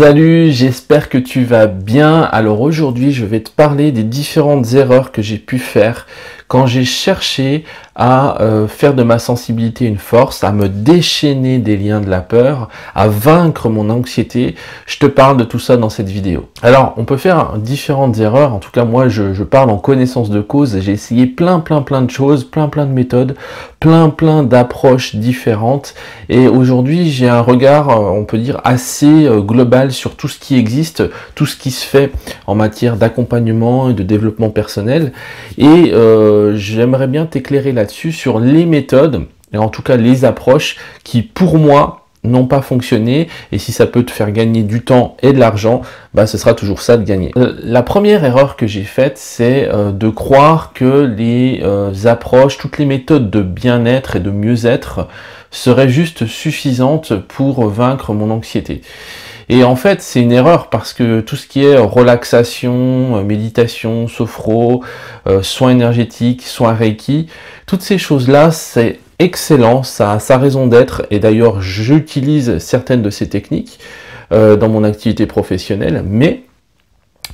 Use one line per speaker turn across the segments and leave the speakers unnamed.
Salut, j'espère que tu vas bien. Alors aujourd'hui, je vais te parler des différentes erreurs que j'ai pu faire quand j'ai cherché à faire de ma sensibilité une force, à me déchaîner des liens de la peur, à vaincre mon anxiété. Je te parle de tout ça dans cette vidéo. Alors, on peut faire différentes erreurs. En tout cas, moi, je parle en connaissance de cause. J'ai essayé plein de choses, plein de méthodes, plein d'approches différentes. Et aujourd'hui, j'ai un regard, on peut dire, assez global sur tout ce qui existe, tout ce qui se fait en matière d'accompagnement et de développement personnel. Et j'aimerais bien t'éclairer là-dessus sur les méthodes, et en tout cas les approches qui, pour moi, n'ont pas fonctionné. Et si ça peut te faire gagner du temps et de l'argent, bah ce sera toujours ça de gagner. La première erreur que j'ai faite, c'est de croire que les approches, toutes les méthodes de bien-être et de mieux-être seraient juste suffisantes pour vaincre mon anxiété. Et en fait, c'est une erreur parce que tout ce qui est relaxation, méditation, sophro, soins énergétiques, soins Reiki, toutes ces choses-là, c'est excellent, ça a sa raison d'être. Et d'ailleurs, j'utilise certaines de ces techniques dans mon activité professionnelle. Mais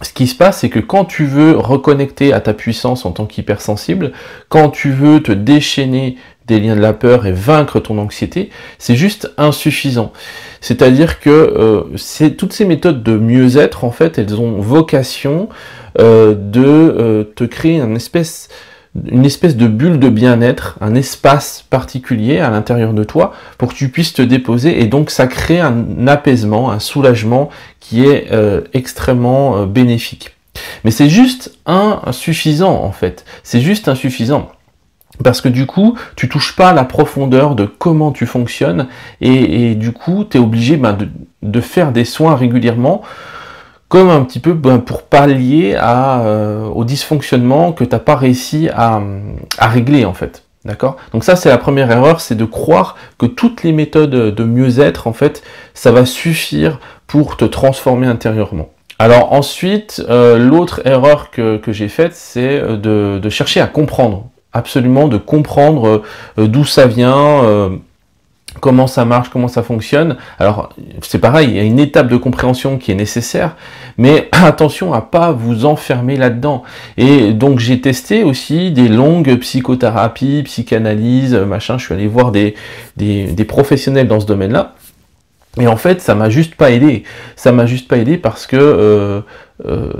ce qui se passe, c'est que quand tu veux reconnecter à ta puissance en tant qu'hypersensible, quand tu veux te déchaîner des liens de la peur et vaincre ton anxiété, c'est juste insuffisant. C'est-à-dire que toutes ces méthodes de mieux-être, en fait, elles ont vocation de te créer une espèce de bulle de bien-être, un espace particulier à l'intérieur de toi pour que tu puisses te déposer, et donc ça crée un apaisement, un soulagement qui est extrêmement bénéfique. Mais c'est juste insuffisant, en fait. C'est juste insuffisant. Parce que du coup, tu touches pas à la profondeur de comment tu fonctionnes, et du coup, tu es obligé de faire des soins régulièrement, comme un petit peu pour pallier au dysfonctionnement que tu n'as pas réussi à régler, en fait. D'accord ? Donc ça, c'est la première erreur, c'est de croire que toutes les méthodes de mieux-être, en fait, ça va suffire pour te transformer intérieurement. Alors ensuite, l'autre erreur que j'ai faite, c'est de chercher à comprendre. Absolument, de comprendre d'où ça vient, comment ça marche, comment ça fonctionne. Alors, c'est pareil, il y a une étape de compréhension qui est nécessaire, mais attention à pas vous enfermer là-dedans. Et donc, j'ai testé aussi des longues psychothérapies, psychanalyses, machin. Je suis allé voir des professionnels dans ce domaine-là. Et en fait, ça m'a juste pas aidé. Ça m'a juste pas aidé parce que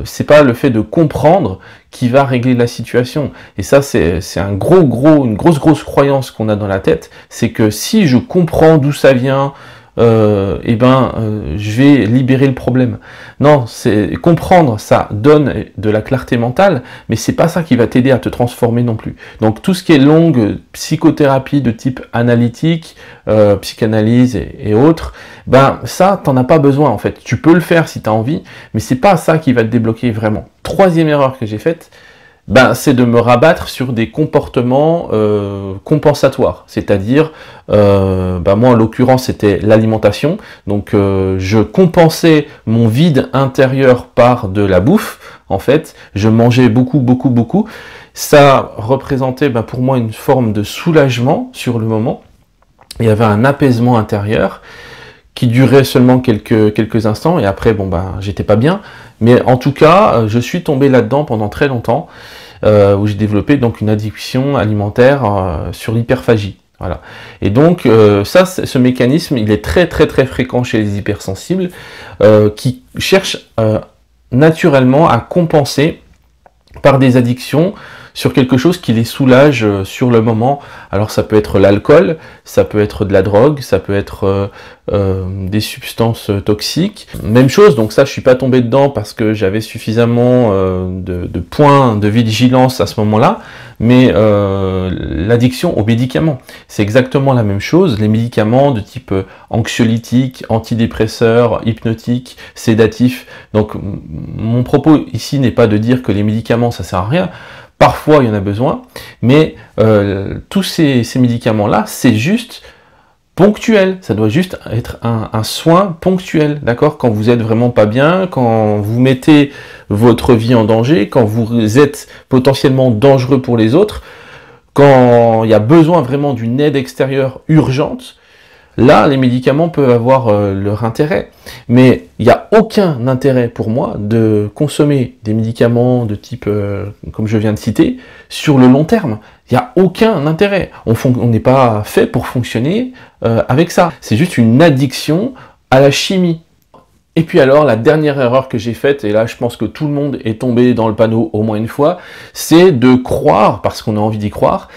c'est pas le fait de comprendre qui va régler la situation. Et ça, c'est une grosse croyance qu'on a dans la tête. C'est que si je comprends d'où ça vient, je vais libérer le problème. Non, c'est comprendre, ça donne de la clarté mentale, mais c'est pas ça qui va t'aider à te transformer non plus. Donc tout ce qui est longue psychothérapie de type analytique, psychanalyse et autres, ça t'en as pas besoin en fait. Tu peux le faire si tu as envie, mais c'est pas ça qui va te débloquer vraiment. Troisième erreur que j'ai faite, c'est de me rabattre sur des comportements compensatoires, c'est-à-dire, moi en l'occurrence c'était l'alimentation, donc je compensais mon vide intérieur par de la bouffe, en fait, je mangeais beaucoup, ça représentait pour moi une forme de soulagement sur le moment, il y avait un apaisement intérieur, qui durait seulement quelques instants, et après, j'étais pas bien. Mais en tout cas, je suis tombé là-dedans pendant très longtemps, où j'ai développé donc une addiction alimentaire sur l'hyperphagie. Voilà. Et donc, ce mécanisme, il est très fréquent chez les hypersensibles, qui cherchent naturellement à compenser par des addictions sur quelque chose qui les soulage sur le moment. Alors ça peut être l'alcool, ça peut être de la drogue, ça peut être des substances toxiques. Même chose, donc ça je suis pas tombé dedans parce que j'avais suffisamment de points de vigilance à ce moment-là, mais l'addiction aux médicaments, c'est exactement la même chose. Les médicaments de type anxiolytique, antidépresseur, hypnotique, sédatif. Donc mon propos ici n'est pas de dire que les médicaments ça sert à rien. Parfois, il y en a besoin, mais tous ces médicaments-là, c'est juste ponctuel. Ça doit juste être un soin ponctuel, d'accord ? Quand vous êtes vraiment pas bien, quand vous mettez votre vie en danger, quand vous êtes potentiellement dangereux pour les autres, quand il y a besoin vraiment d'une aide extérieure urgente, là, les médicaments peuvent avoir leur intérêt. Mais il n'y a aucun intérêt pour moi de consommer des médicaments de type, comme je viens de citer, sur le long terme. Il n'y a aucun intérêt. On n'est pas fait pour fonctionner avec ça. C'est juste une addiction à la chimie. Et puis alors, la dernière erreur que j'ai faite, et là je pense que tout le monde est tombé dans le panneau au moins une fois, c'est de croire, parce qu'on a envie d'y croire,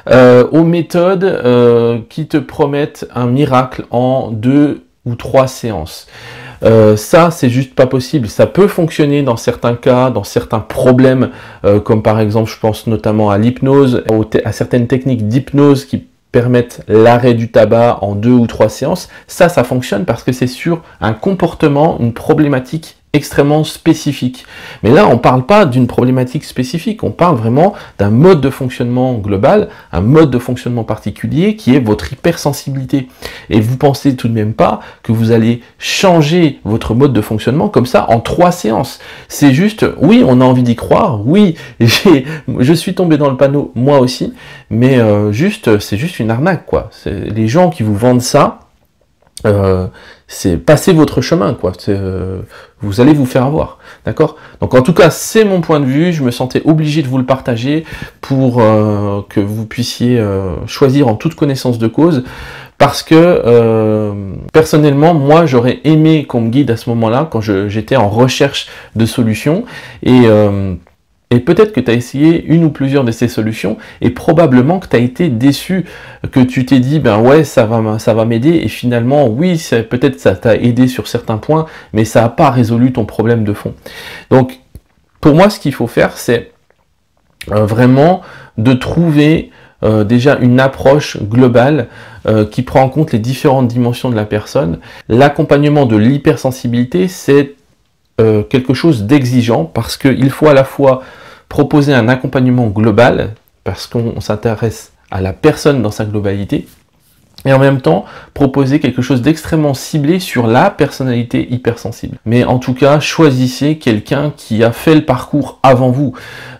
aux méthodes qui te promettent un miracle en 2 ou 3 séances. Ça, c'est juste pas possible. Ça peut fonctionner dans certains cas, dans certains problèmes, comme par exemple, je pense notamment à l'hypnose, à certaines techniques d'hypnose qui permettent l'arrêt du tabac en 2 ou 3 séances. Ça fonctionne parce que c'est sur un comportement, une problématique extrêmement spécifique. Mais là, on ne parle pas d'une problématique spécifique, on parle vraiment d'un mode de fonctionnement global, un mode de fonctionnement particulier qui est votre hypersensibilité. Et vous pensez tout de même pas que vous allez changer votre mode de fonctionnement comme ça en 3 séances. C'est juste, oui, on a envie d'y croire, oui, je suis tombé dans le panneau moi aussi, mais c'est juste une arnaque, quoi. Les gens qui vous vendent ça, c'est passer votre chemin, quoi. Vous allez vous faire avoir, d'accord? Donc en tout cas, c'est mon point de vue. Je me sentais obligé de vous le partager pour que vous puissiez choisir en toute connaissance de cause. Parce que personnellement, moi, j'aurais aimé qu'on me guide à ce moment-là, quand j'étais en recherche de solutions. Et peut-être que tu as essayé une ou plusieurs de ces solutions et probablement que tu as été déçu, que tu t'es dit, ben ouais, ça va m'aider et finalement, oui, peut-être ça t'a aidé sur certains points, mais ça n'a pas résolu ton problème de fond. Donc, pour moi, ce qu'il faut faire, c'est vraiment de trouver déjà une approche globale qui prend en compte les différentes dimensions de la personne. L'accompagnement de l'hypersensibilité, c'est quelque chose d'exigeant parce qu'il faut à la fois proposer un accompagnement global parce qu'on s'intéresse à la personne dans sa globalité et en même temps proposer quelque chose d'extrêmement ciblé sur la personnalité hypersensible. Mais en tout cas, choisissez quelqu'un qui a fait le parcours avant vous.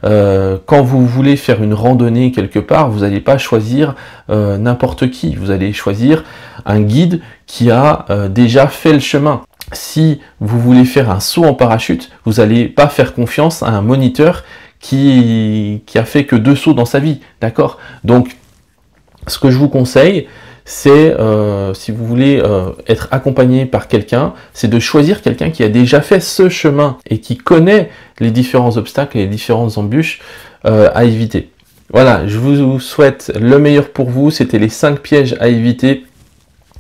Quand vous voulez faire une randonnée quelque part, vous n'allez pas choisir n'importe qui, vous allez choisir un guide qui a déjà fait le chemin. Si vous voulez faire un saut en parachute, vous n'allez pas faire confiance à un moniteur qui a fait que 2 sauts dans sa vie, d'accord? Donc, ce que je vous conseille, c'est, si vous voulez être accompagné par quelqu'un, c'est de choisir quelqu'un qui a déjà fait ce chemin et qui connaît les différents obstacles et les différentes embûches à éviter. Voilà, je vous souhaite le meilleur pour vous. C'était les 5 pièges à éviter.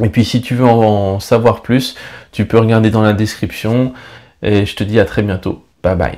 Et puis si tu veux en savoir plus, tu peux regarder dans la description. Et je te dis à très bientôt. Bye bye.